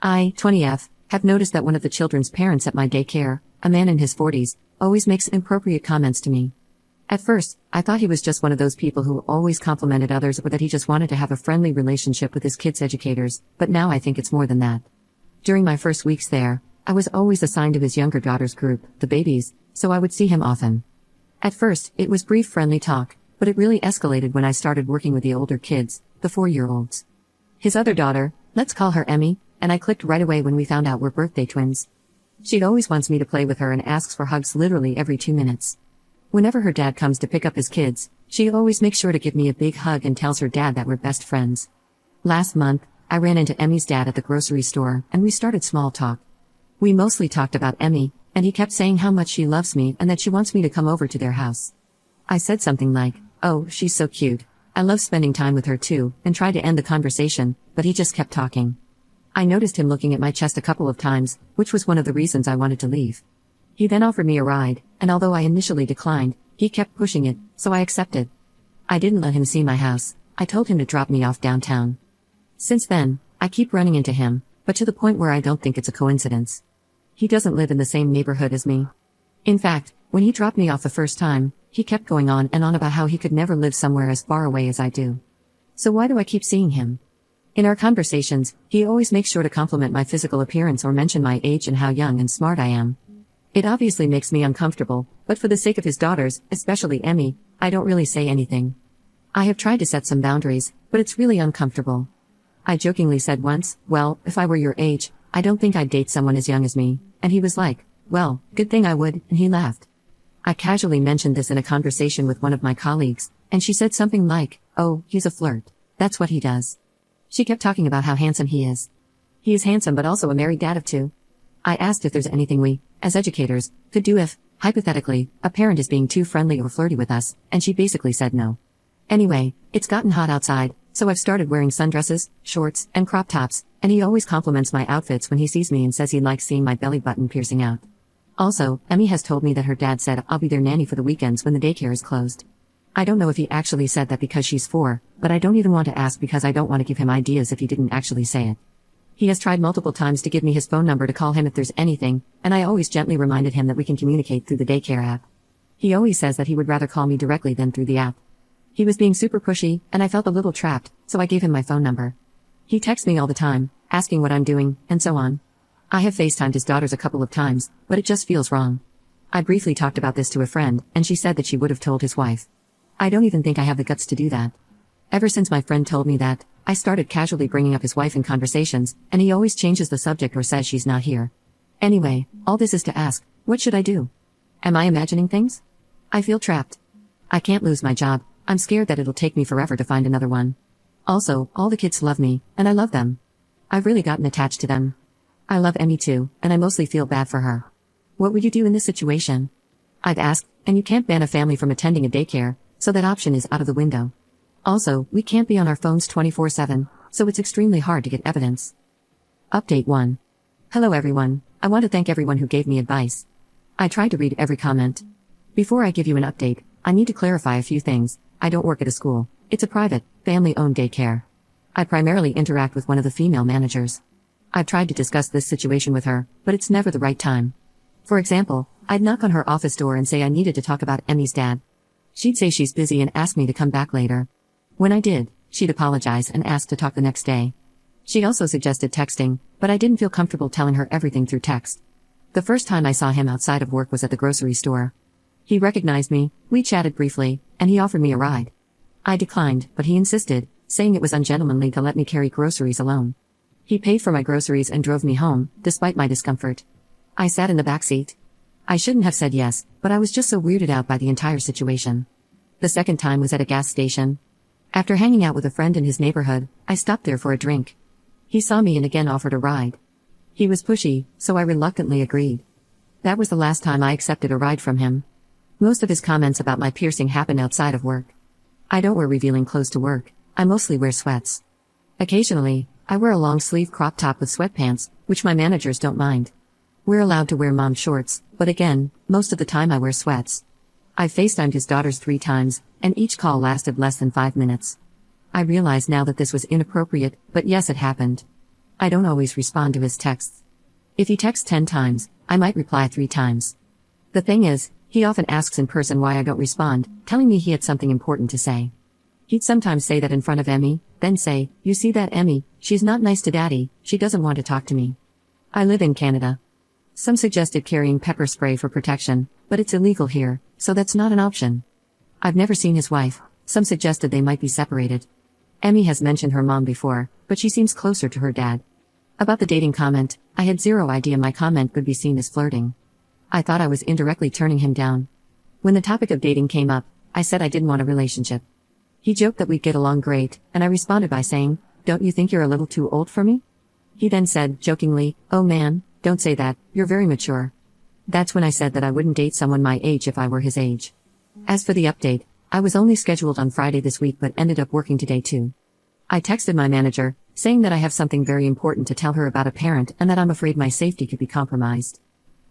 I, 20F, have noticed that one of the children's parents at my daycare, a man in his 40s, always makes inappropriate comments to me. At first, I thought he was just one of those people who always complimented others or that he just wanted to have a friendly relationship with his kids' educators, but now I think it's more than that. During my first weeks there, I was always assigned to his younger daughter's group, the babies, so I would see him often. At first, it was brief friendly talk, but it really escalated when I started working with the older kids, the 4-year-olds. His other daughter, let's call her Emmy, and I clicked right away when we found out we're birthday twins. She'd always wants me to play with her and asks for hugs literally every 2 minutes. Whenever her dad comes to pick up his kids, she always makes sure to give me a big hug and tells her dad that we're best friends. Last month, I ran into Emmy's dad at the grocery store, and we started small talk. We mostly talked about Emmy, and he kept saying how much she loves me and that she wants me to come over to their house. I said something like, "Oh, she's so cute. I love spending time with her too," and tried to end the conversation, but he just kept talking. I noticed him looking at my chest a couple of times, which was one of the reasons I wanted to leave. He then offered me a ride, and although I initially declined, he kept pushing it, so I accepted. I didn't let him see my house. I told him to drop me off downtown. Since then, I keep running into him, but to the point where I don't think it's a coincidence. He doesn't live in the same neighborhood as me. In fact, when he dropped me off the first time, he kept going on and on about how he could never live somewhere as far away as I do. So why do I keep seeing him? In our conversations, he always makes sure to compliment my physical appearance or mention my age and how young and smart I am. It obviously makes me uncomfortable, but for the sake of his daughters, especially Emmy, I don't really say anything. I have tried to set some boundaries, but it's really uncomfortable. I jokingly said once, "Well, if I were your age, I don't think I'd date someone as young as me," and he was like, "Well, good thing I would," and he laughed. I casually mentioned this in a conversation with one of my colleagues, and she said something like, "Oh, he's a flirt. That's what he does." She kept talking about how handsome he is. He is handsome but also a married dad of 2. I asked if there's anything we, as educators, could do if, hypothetically, a parent is being too friendly or flirty with us, and she basically said no. Anyway, it's gotten hot outside, so I've started wearing sundresses, shorts, and crop tops, and he always compliments my outfits when he sees me and says he likes seeing my belly button piercing out. Also, Emmy has told me that her dad said I'll be their nanny for the weekends when the daycare is closed. I don't know if he actually said that because she's 4, but I don't even want to ask because I don't want to give him ideas if he didn't actually say it. He has tried multiple times to give me his phone number to call him if there's anything, and I always gently reminded him that we can communicate through the daycare app. He always says that he would rather call me directly than through the app. He was being super pushy, and I felt a little trapped, so I gave him my phone number. He texts me all the time, asking what I'm doing, and so on. I have FaceTimed his daughters a couple of times, but it just feels wrong. I briefly talked about this to a friend, and she said that she would have told his wife. I don't even think I have the guts to do that. Ever since my friend told me that, I started casually bringing up his wife in conversations, and he always changes the subject or says she's not here. Anyway, all this is to ask, what should I do? Am I imagining things? I feel trapped. I can't lose my job. I'm scared that it'll take me forever to find another one. Also, all the kids love me, and I love them. I've really gotten attached to them. I love Emmy too, and I mostly feel bad for her. What would you do in this situation? I've asked, and you can't ban a family from attending a daycare, so that option is out of the window. Also, we can't be on our phones 24/7, so it's extremely hard to get evidence. Update 1. Hello everyone, I want to thank everyone who gave me advice. I tried to read every comment. Before I give you an update, I need to clarify a few things. I don't work at a school. It's a private, family-owned daycare. I primarily interact with one of the female managers. I've tried to discuss this situation with her, but it's never the right time. For example, I'd knock on her office door and say I needed to talk about Emmy's dad. She'd say she's busy and ask me to come back later. When I did, she'd apologize and ask to talk the next day. She also suggested texting, but I didn't feel comfortable telling her everything through text. The first time I saw him outside of work was at the grocery store. He recognized me, we chatted briefly, and he offered me a ride. I declined, but he insisted, saying it was ungentlemanly to let me carry groceries alone. He paid for my groceries and drove me home, despite my discomfort. I sat in the back seat. I shouldn't have said yes, but I was just so weirded out by the entire situation. The second time was at a gas station. After hanging out with a friend in his neighborhood, I stopped there for a drink. He saw me and again offered a ride. He was pushy, so I reluctantly agreed. That was the last time I accepted a ride from him. Most of his comments about my piercing happened outside of work. I don't wear revealing clothes to work. I mostly wear sweats. Occasionally, I wear a long-sleeve crop top with sweatpants, which my managers don't mind. We're allowed to wear mom shorts, but again, most of the time I wear sweats. I FaceTimed his daughters 3 times, and each call lasted less than 5 minutes. I realize now that this was inappropriate, but yes, it happened. I don't always respond to his texts. If he texts 10 times, I might reply 3 times. The thing is, he often asks in person why I don't respond, telling me he had something important to say. He'd sometimes say that in front of Emmy, then say, "You see that Emmy, she's not nice to Daddy, she doesn't want to talk to me." I live in Canada. Some suggested carrying pepper spray for protection, but it's illegal here, so that's not an option. I've never seen his wife. Some suggested they might be separated. Emmy has mentioned her mom before, but she seems closer to her dad. About the dating comment, I had zero idea my comment could be seen as flirting. I thought I was indirectly turning him down. When the topic of dating came up, I said I didn't want a relationship. He joked that we'd get along great, and I responded by saying, "Don't you think you're a little too old for me?" He then said, jokingly, "Oh man, don't say that, you're very mature." That's when I said that I wouldn't date someone my age if I were his age. As for the update, I was only scheduled on Friday this week but ended up working today too. I texted my manager, saying that I have something very important to tell her about a parent and that I'm afraid my safety could be compromised.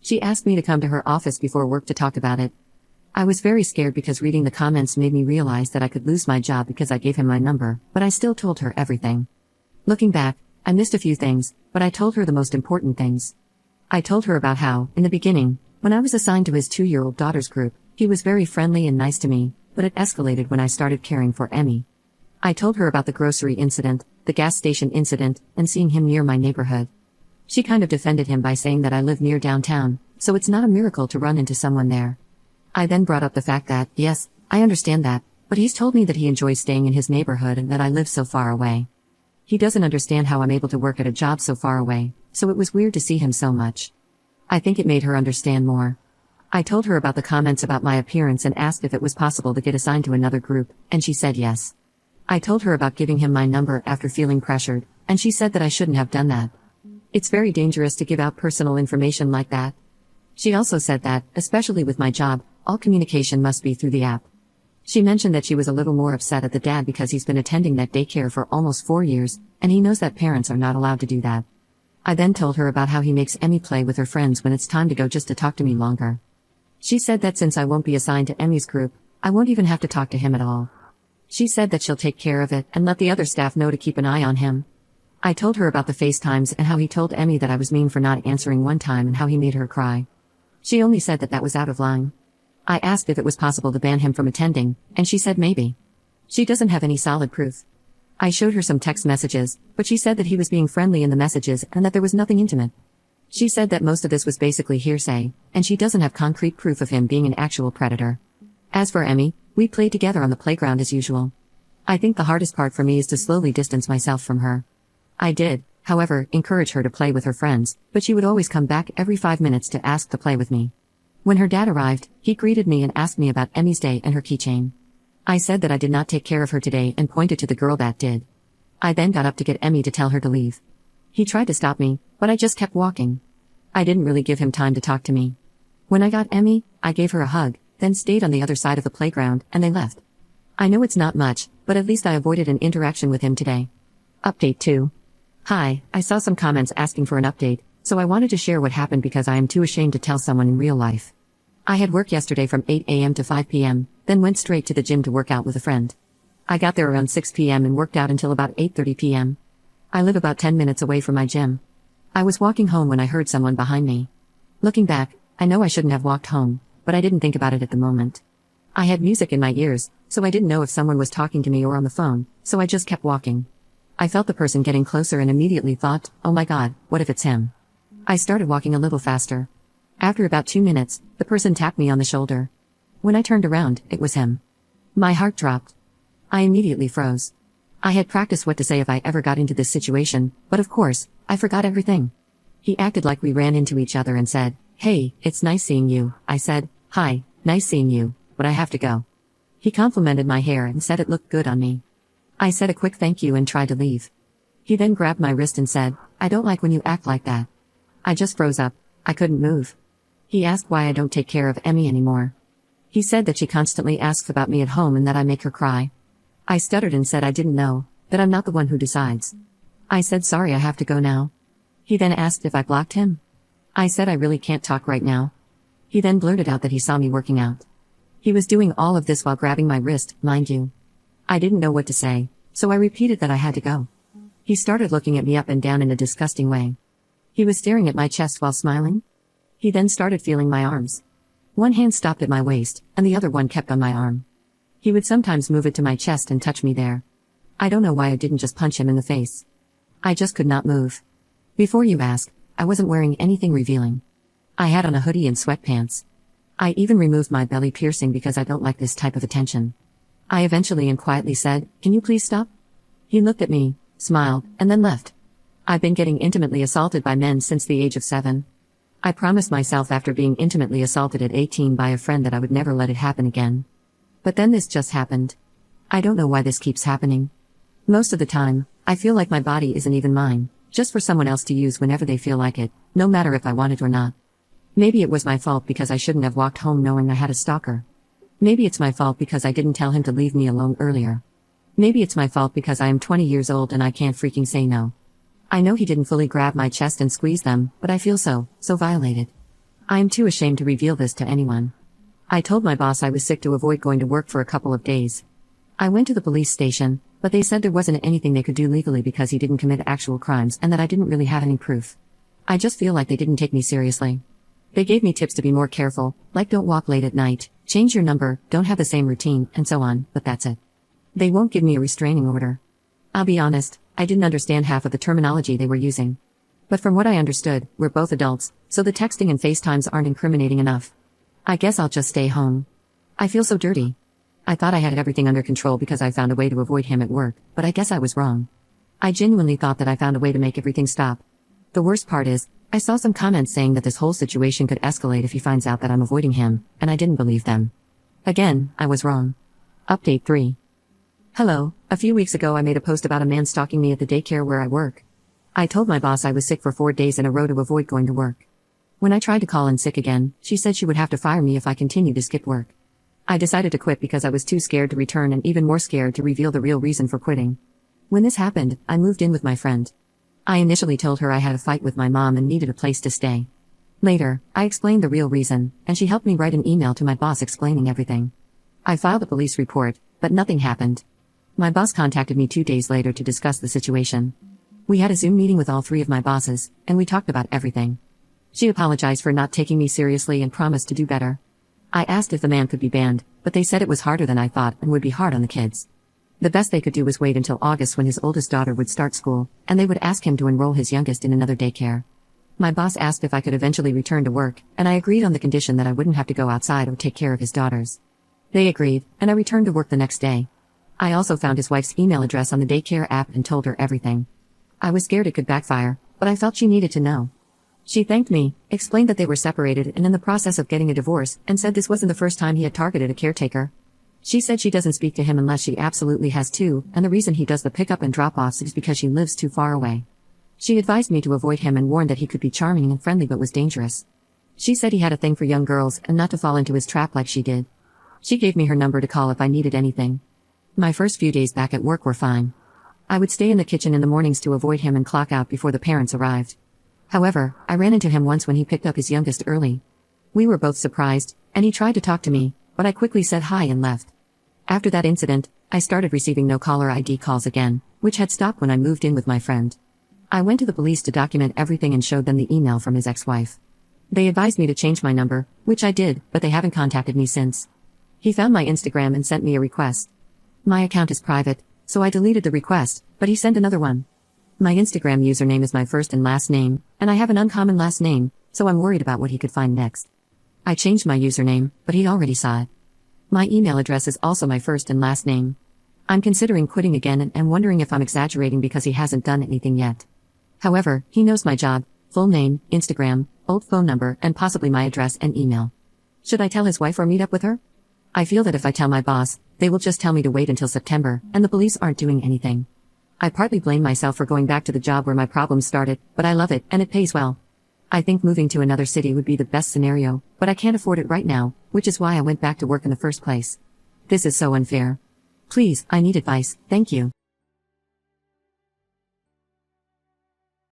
She asked me to come to her office before work to talk about it. I was very scared because reading the comments made me realize that I could lose my job because I gave him my number, but I still told her everything. Looking back, I missed a few things, but I told her the most important things. I told her about how, in the beginning, when I was assigned to his 2-year-old daughter's group, he was very friendly and nice to me, but it escalated when I started caring for Emmy. I told her about the grocery incident, the gas station incident, and seeing him near my neighborhood. She kind of defended him by saying that I live near downtown, so it's not a miracle to run into someone there. I then brought up the fact that, yes, I understand that, but he's told me that he enjoys staying in his neighborhood and that I live so far away. He doesn't understand how I'm able to work at a job so far away, so it was weird to see him so much. I think it made her understand more. I told her about the comments about my appearance and asked if it was possible to get assigned to another group, and she said yes. I told her about giving him my number after feeling pressured, and she said that I shouldn't have done that. It's very dangerous to give out personal information like that. She also said that, especially with my job, all communication must be through the app. She mentioned that she was a little more upset at the dad because he's been attending that daycare for almost 4 years, and he knows that parents are not allowed to do that. I then told her about how he makes Emmy play with her friends when it's time to go just to talk to me longer. She said that since I won't be assigned to Emmy's group, I won't even have to talk to him at all. She said that she'll take care of it and let the other staff know to keep an eye on him. I told her about the FaceTimes and how he told Emmy that I was mean for not answering one time and how he made her cry. She only said that that was out of line. I asked if it was possible to ban him from attending, and she said maybe. She doesn't have any solid proof. I showed her some text messages, but she said that he was being friendly in the messages and that there was nothing intimate. She said that most of this was basically hearsay, and she doesn't have concrete proof of him being an actual predator. As for Emmy, we played together on the playground as usual. I think the hardest part for me is to slowly distance myself from her. I did, however, encourage her to play with her friends, but she would always come back every 5 minutes to ask to play with me. When her dad arrived, he greeted me and asked me about Emmy's day and her keychain. I said that I did not take care of her today and pointed to the girl that did. I then got up to get Emmy to tell her to leave. He tried to stop me, but I just kept walking. I didn't really give him time to talk to me. When I got Emmy, I gave her a hug, then stayed on the other side of the playground, and they left. I know it's not much, but at least I avoided an interaction with him today. Update 2. Hi, I saw some comments asking for an update, so I wanted to share what happened because I am too ashamed to tell someone in real life. I had work yesterday from 8 a.m. to 5 p.m., then went straight to the gym to work out with a friend. I got there around 6 p.m. and worked out until about 8:30 p.m. I live about 10 minutes away from my gym. I was walking home when I heard someone behind me. Looking back, I know I shouldn't have walked home, but I didn't think about it at the moment. I had music in my ears, so I didn't know if someone was talking to me or on the phone, so I just kept walking. I felt the person getting closer and immediately thought, oh my god, what if it's him? I started walking a little faster. After about 2 minutes, the person tapped me on the shoulder. When I turned around, it was him. My heart dropped. I immediately froze. I had practiced what to say if I ever got into this situation, but of course, I forgot everything. He acted like we ran into each other and said, hey, it's nice seeing you. I said, hi, nice seeing you, but I have to go. He complimented my hair and said it looked good on me. I said a quick thank you and tried to leave. He then grabbed my wrist and said, I don't like when you act like that. I just froze up. I couldn't move. He asked why I don't take care of Emmy anymore. He said that she constantly asks about me at home and that I make her cry. I stuttered and said I didn't know, that I'm not the one who decides. I said sorry, I have to go now. He then asked if I blocked him. I said I really can't talk right now. He then blurted out that he saw me working out. He was doing all of this while grabbing my wrist, mind you. I didn't know what to say, so I repeated that I had to go. He started looking at me up and down in a disgusting way. He was staring at my chest while smiling. He then started feeling my arms. One hand stopped at my waist, and the other one kept on my arm. He would sometimes move it to my chest and touch me there. I don't know why I didn't just punch him in the face. I just could not move. Before you ask, I wasn't wearing anything revealing. I had on a hoodie and sweatpants. I even removed my belly piercing because I don't like this type of attention. I eventually and quietly said, "Can you please stop?" He looked at me, smiled, and then left. I've been getting intimately assaulted by men since the age of 7. I promised myself after being intimately assaulted at 18 by a friend that I would never let it happen again. But then this just happened. I don't know why this keeps happening. Most of the time, I feel like my body isn't even mine, just for someone else to use whenever they feel like it, no matter if I want it or not. Maybe it was my fault because I shouldn't have walked home knowing I had a stalker. Maybe it's my fault because I didn't tell him to leave me alone earlier. Maybe it's my fault because I am 20 years old and I can't freaking say no. I know he didn't fully grab my chest and squeeze them, but I feel so violated. I am too ashamed to reveal this to anyone. I told my boss I was sick to avoid going to work for a couple of days. I went to the police station, but they said there wasn't anything they could do legally because he didn't commit actual crimes and that I didn't really have any proof. I just feel like they didn't take me seriously. They gave me tips to be more careful, like don't walk late at night, change your number, don't have the same routine, and so on, but that's it. They won't give me a restraining order. I'll be honest, I didn't understand half of the terminology they were using. But from what I understood, we're both adults, so the texting and FaceTimes aren't incriminating enough. I guess I'll just stay home. I feel so dirty. I thought I had everything under control because I found a way to avoid him at work, but I guess I was wrong. I genuinely thought that I found a way to make everything stop. The worst part is, I saw some comments saying that this whole situation could escalate if he finds out that I'm avoiding him, and I didn't believe them. Again, I was wrong. Update 3. Hello, a few weeks ago I made a post about a man stalking me at the daycare where I work. I told my boss I was sick for 4 days in a row to avoid going to work. When I tried to call in sick again, she said she would have to fire me if I continued to skip work. I decided to quit because I was too scared to return and even more scared to reveal the real reason for quitting. When this happened, I moved in with my friend. I initially told her I had a fight with my mom and needed a place to stay. Later, I explained the real reason, and she helped me write an email to my boss explaining everything. I filed a police report, but nothing happened. My boss contacted me 2 days later to discuss the situation. We had a Zoom meeting with all 3 of my bosses, and we talked about everything. She apologized for not taking me seriously and promised to do better. I asked if the man could be banned, but they said it was harder than I thought and would be hard on the kids. The best they could do was wait until August when his oldest daughter would start school, and they would ask him to enroll his youngest in another daycare. My boss asked if I could eventually return to work, and I agreed on the condition that I wouldn't have to go outside or take care of his daughters. They agreed, and I returned to work the next day. I also found his wife's email address on the daycare app and told her everything. I was scared it could backfire, but I felt she needed to know. She thanked me, explained that they were separated and in the process of getting a divorce, and said this wasn't the first time he had targeted a caretaker. She said she doesn't speak to him unless she absolutely has to, and the reason he does the pickup and drop-offs is because she lives too far away. She advised me to avoid him and warned that he could be charming and friendly but was dangerous. She said he had a thing for young girls and not to fall into his trap like she did. She gave me her number to call if I needed anything. My first few days back at work were fine. I would stay in the kitchen in the mornings to avoid him and clock out before the parents arrived. However, I ran into him once when he picked up his youngest early. We were both surprised, and he tried to talk to me, but I quickly said hi and left. After that incident, I started receiving no-caller ID calls again, which had stopped when I moved in with my friend. I went to the police to document everything and showed them the email from his ex-wife. They advised me to change my number, which I did, but they haven't contacted me since. He found my Instagram and sent me a request. My account is private, so I deleted the request, but he sent another one. My Instagram username is my first and last name, and I have an uncommon last name, so I'm worried about what he could find next. I changed my username, but he already saw it. My email address is also my first and last name. I'm considering quitting again and wondering if I'm exaggerating because he hasn't done anything yet. However, he knows my job, full name, Instagram, old phone number, and possibly my address and email. Should I tell his wife or meet up with her? I feel that if I tell my boss, they will just tell me to wait until September, and the police aren't doing anything. I partly blame myself for going back to the job where my problems started, but I love it and it pays well. I think moving to another city would be the best scenario, but I can't afford it right now, which is why I went back to work in the first place. This is so unfair. Please, I need advice, thank you.